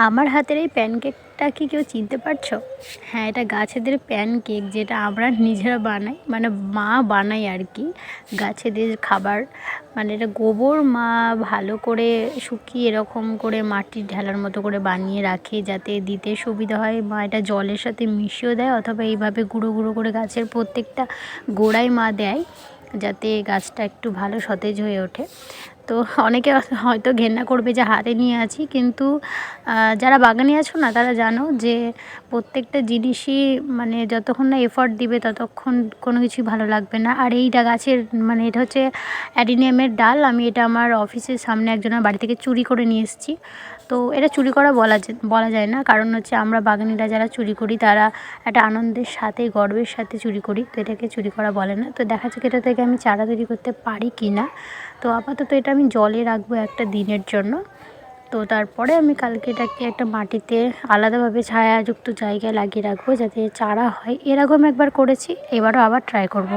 আমার হাতের এই প্যানকেকটা কি কেউ চিনতে পারছো? হ্যাঁ, এটা গাছেদের প্যানকেক, যেটা আমরা নিজেরা বানাই, মানে মা বানাই আর কি। গাছেদের খাবার, মানে এটা গোবর মা ভালো করে শুকিয়ে এরকম করে মাটির ঢেলার মতো করে বানিয়ে রাখে, যাতে দিতে সুবিধা হয়। মা এটা জলের সাথে মিশিয়েও দেয়, অথবা এইভাবে গুঁড়ো গুঁড়ো করে গাছের প্রত্যেকটা গোড়ায় মা দেয়, যাতে গাছটা একটু ভালো সতেজ হয়ে ওঠে। তো অনেকে হয়তো ঘেন্না করবে যে হাতে নিয়ে আছি, কিন্তু যারা বাগানি আছো না, তারা জানো যে প্রত্যেকটা জিনিসই মানে যতক্ষণ না এফর্ট দিবে ততক্ষণ কোনো কিছুই ভালো লাগবে না। আর এইটা গাছের, মানে এটা হচ্ছে অ্যাডিনিয়ামের ডাল। আমি এটা আমার অফিসের সামনে একজনের বাড়ি থেকে চুরি করে নিয়ে এসেছি। তো এটা চুরি করা বলা যায় না, কারণ হচ্ছে আমরা বাগানিরা যারা চুরি করি তারা একটা আনন্দের সাথে, গর্বের সাথে চুরি করি, তো এটাকে চুরি করা বলে না। তো দেখা যাক এটা থেকে আমি চারা তৈরি করতে পারি কি না। তো আপাতত এটা আমি জলে রাখবো একটা দিনের জন্য। তো তারপরে আমি কালকে এটাকে একটা মাটিতে আলাদাভাবে ছায়াযুক্ত জায়গায় লাগিয়ে রাখবো, যাতে চারা হয়। এরকম একবার করেছি, এবারও আবার ট্রাই করব।